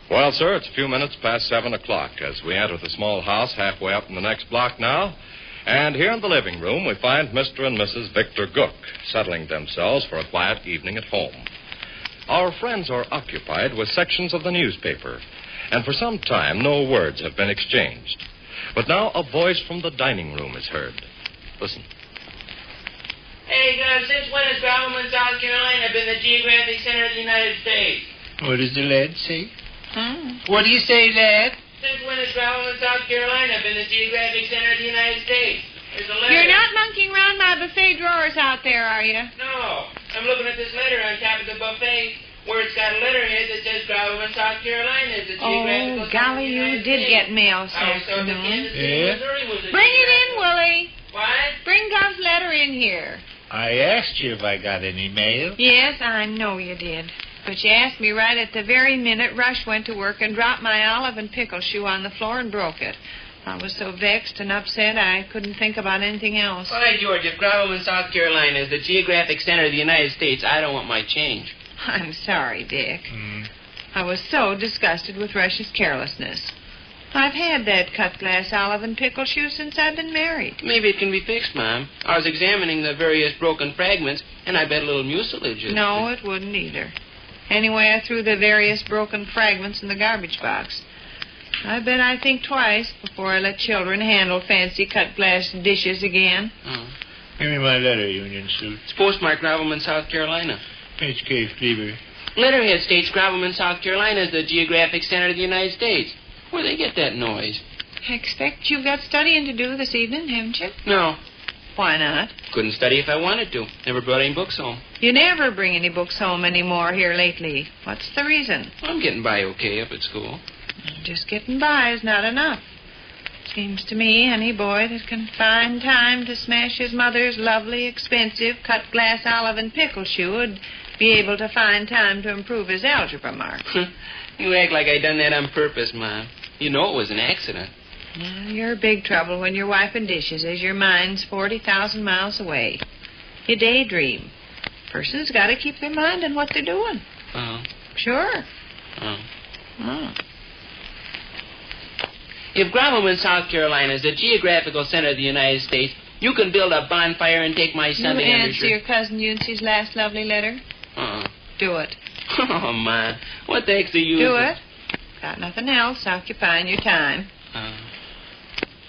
Well, sir, it's a few minutes past 7 o'clock as we enter the small house halfway up in the next block now. And here in the living room, we find Mr. and Mrs. Victor Gook settling themselves for a quiet evening at home. Our friends are occupied with sections of the newspaper, and for some time no words have been exchanged. But now a voice from the dining room is heard. Listen. Hey, since when has Grovelman, South Carolina been the geographic center of the United States? What does the lad say? What do you say, lad? Since when has Grovelman, South Carolina been the geographic center of the United States? There's a letter. You're not monkeying around my buffet drawers out there, are you? No. I'm looking at this letter on top of the buffet where it's got a letterhead that says Grovelman, South Carolina is the geographical center of the golly, you United did States. get mail this afternoon. Yeah? Bring it in, Willie. What? Bring Gov's letter in here. I asked you if I got any mail. Yes, I know you did. But you asked me right at the very minute Rush went to work and dropped my olive and pickle shoe on the floor and broke it. I was so vexed and upset I couldn't think about anything else. Why, George, if Grovelman, South Carolina is the geographic center of the United States, I don't want my change. I'm sorry, Dick. I was so disgusted with Rush's carelessness. I've had that cut glass olive and pickle shoe since I've been married. Maybe it can be fixed, Mom. I was examining the various broken fragments, and I bet a little mucilage is... No, it wouldn't either. Anyway, I threw the various broken fragments in the garbage box. I bet I think twice before I let children handle fancy cut glass dishes again. Oh. Give me my letter, Union Suit. It's postmarked Grovelman, South Carolina. H.K. Fleaver. Letterhead states Grovelman, South Carolina is the geographic center of the United States. Where'd they get that noise? I expect you've got studying to do this evening, haven't you? No. Why not? Couldn't study if I wanted to. Never brought any books home. You never bring any books home anymore here lately. What's the reason? I'm getting by okay up at school. Just getting by is not enough. Seems to me any boy that can find time to smash his mother's lovely, expensive, cut glass olive and pickle shoe would be able to find time to improve his algebra marks. You act like I done that on purpose, Mom. You know it was an accident. You're big trouble when you're wiping dishes as your mind's 40,000 miles away. You daydream. Person's got to keep their mind on what they're doing. Oh. Sure. Oh. If Grovelman, South Carolina is the geographical center of the United States, you can build a bonfire and take my Sunday You answer undershirt. your cousin Eunce's last lovely letter? Do it. Oh, Ma. What the heck's the use? Do it. Got nothing else occupying your time.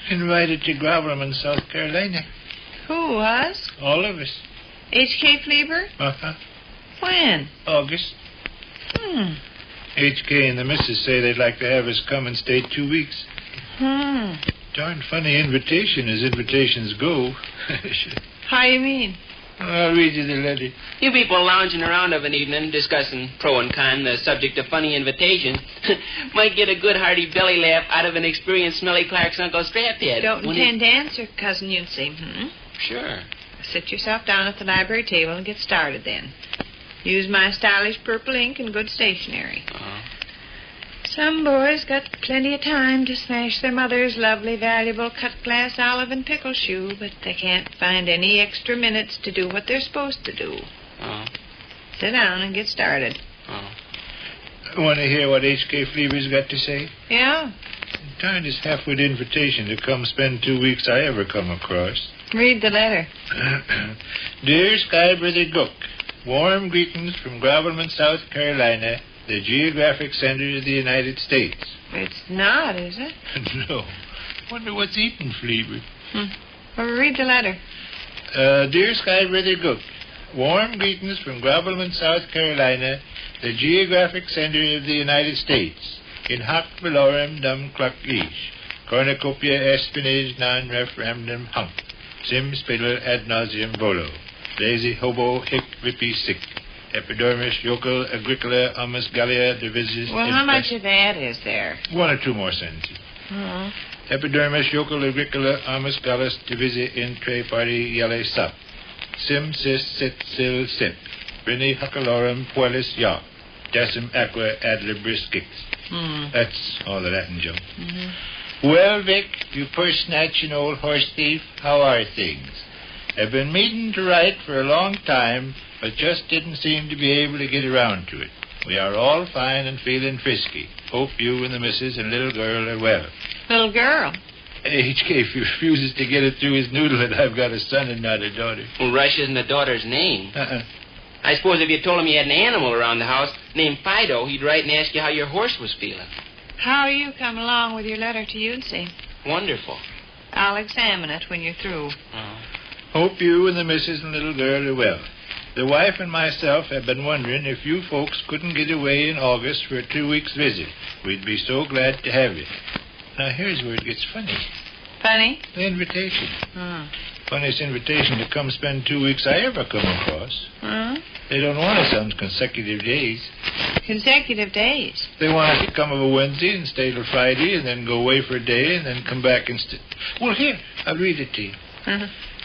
Invited to Grovelman, South Carolina. Who, us? All of us. H.K. Fleaver? Uh-huh. When? August. H.K. and the missus say they'd like to have us come and stay 2 weeks. Darn funny invitation as invitations go. How you mean? I'll read you the letter. You people lounging around of an evening discussing pro and con, the subject of funny invitations, might get a good hearty belly laugh out of an experienced Smelly Clark's Uncle Straphead. Don't intend to answer, Cousin Eunce. Sure. Sit yourself down at the library table and get started then. Use my stylish purple ink and good stationery. Some boys got plenty of time to smash their mother's lovely, valuable cut glass olive and pickle shoe, but they can't find any extra minutes to do what they're supposed to do. Sit down and get started. Want to hear what H.K. Fleaver's got to say? Yeah? Darndest half-wit invitation to come spend 2 weeks I ever come across. Read the letter. Dear Sky Brother Gook, warm greetings from Grovelman, South Carolina, the geographic center of the United States. It's not, is it? No. Wonder what's eating Fleaver. Well, read the letter. Dear Sky Brother Gook, warm greetings from Grovelman, South Carolina, the geographic center of the United States. In hoc valorem dum cluck ish, cornucopia espinage non referendum hunc, sim spidler ad nauseam volo, lazy hobo hic vipi sic, epidermis yokel agricola amus gallia divisis. Well, how much of that is there? 1 or 2 more sentences. Epidermis yokel agricola amus gallus divisi in tre parti yelle sup, sim sis sit sil sip, brini hucalorum puelis yac, decim aqua ad libris gix. That's all the Latin, Joe. Well, Vic, you purse-snatching old horse thief, how are things? I've been meaning to write for a long time, but just didn't seem to be able to get around to it. We are all fine and feeling frisky. Hope you and the missus and little girl are well. Little girl. HK, if he refuses to get it through his noodle that I've got a son and not a daughter. Well, Rush isn't a daughter's name. I suppose if you told him you had an animal around the house named Fido, he'd write and ask you how your horse was feeling. How you come along with your letter to Uncy? Wonderful. I'll examine it when you're through. Hope you and the missus and little girl are well. The wife and myself have been wondering if you folks couldn't get away in August for a 2 weeks visit. We'd be so glad to have you. Now, here's where it gets funny. Funny? The invitation. Funniest invitation to come spend 2 weeks I ever come across. They don't want us on consecutive days. Consecutive days? They want us to come of a Wednesday and stay till Friday and then go away for a day and then come back and Well, here, I'll read it to you.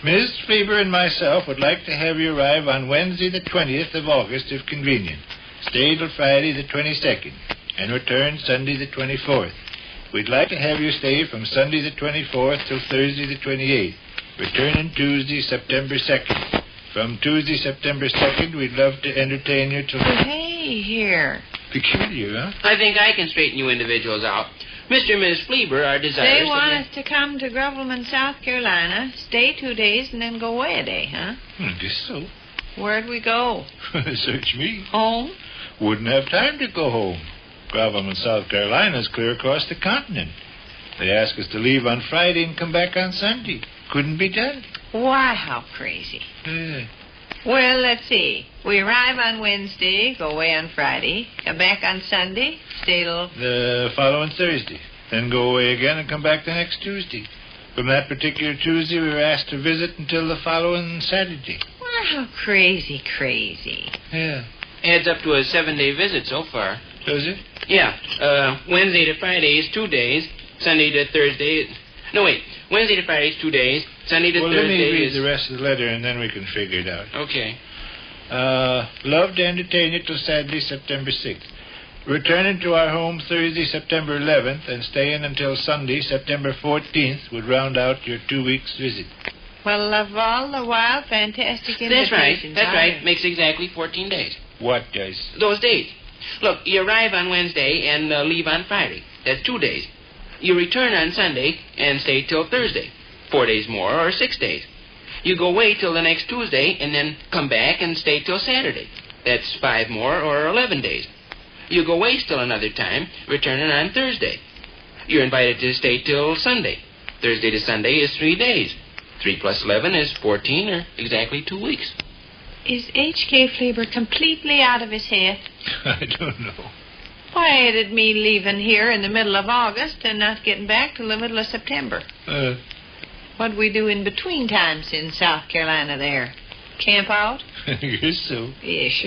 Ms. Faber and myself would like to have you arrive on Wednesday the 20th of August, if convenient. Stay till Friday the 22nd and return Sunday the 24th. We'd like to have you stay from Sunday the 24th till Thursday the 28th, returning Tuesday, September 2nd. From Tuesday, September 2nd, we'd love to entertain you till... Hey, here. Peculiar, huh? I think I can straighten you individuals out. Mr. and Mrs. Fleber are desirous... They want us to come to Grovelman, South Carolina, stay 2 days, and then go away a day, huh? I guess so. Where'd we go? Search me. Home? Wouldn't have time to go home. Grovelman, South Carolina's clear across the continent. They ask us to leave on Friday and come back on Sunday. Couldn't be done. Why, how crazy. Well, let's see. We arrive on Wednesday, go away on Friday, come back on Sunday, stay till... The following Thursday. Then go away again and come back the next Tuesday. From that particular Tuesday, we were asked to visit until the following Saturday. Well, how crazy. Yeah. Adds up to a 7-day visit so far. Does it? Yeah. Wednesday to Friday is 2 days. Sunday to Thursday... No, wait. Wednesday to Friday is 2 days. Sunday to Thursday let me read is... the rest of the letter, and then we can figure it out. Okay. Love to entertain you till Saturday, September 6th. Returning to our home Thursday, September 11th, and staying until Sunday, September 14th, would round out your 2 weeks visit. Well, of all the wild, fantastic invitations... That's right. Makes exactly 14 days. What days? Those days. Look, you arrive on Wednesday and leave on Friday. That's 2 days. You return on Sunday and stay till Thursday. 4 days more, or 6 days. You go away till the next Tuesday and then come back and stay till Saturday. That's 5 more, or 11 days. You go away still another time, returning on Thursday. You're invited to stay till Sunday. Thursday to Sunday is 3 days. 3 plus 11 is 14, or exactly 2 weeks. Is H.K. Fleber completely out of his head? I don't know. Why did me leaving here in the middle of August and not getting back till the middle of September? What'd we do in between times in South Carolina there? Camp out? I guess so. Yes.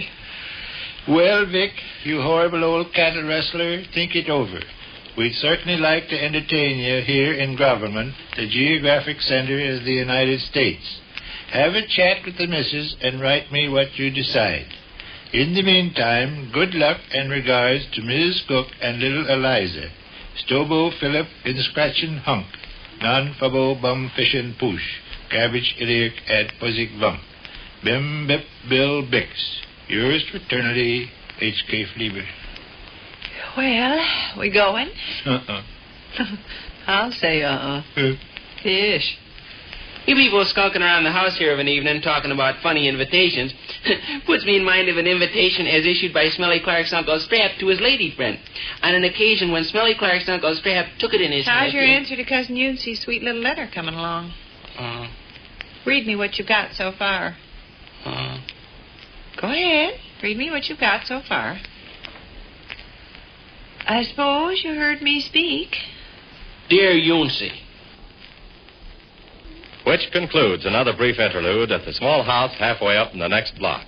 Well, Vic, you horrible old cattle rustler, think it over. We'd certainly like to entertain you here in Grovelman, the geographic center of the United States. Have a chat with the missus and write me what you decide. In the meantime, good luck and regards to Mrs. Cook and little Eliza. Stobo Philip in Scratchin' Hunk. Non fabo bum fishin' poosh. Cabbage iliac ad puzzig vump. Bim bip bill bix. Yours fraternally, H.K. Fleber. Well, we going? I'll say Fish. You people skulking around the house here of an evening talking about funny invitations puts me in mind of an invitation as issued by Smelly Clark's Uncle Strap to his lady friend on an occasion when Smelly Clark's Uncle Strap took it in his head. How's your answer to Cousin Uncy's sweet little letter coming along? Read me what you've got so far. Go ahead. Read me what you've got so far. I suppose you heard me speak. Dear Uncy. Which concludes another brief interlude at the small house halfway up in the next block.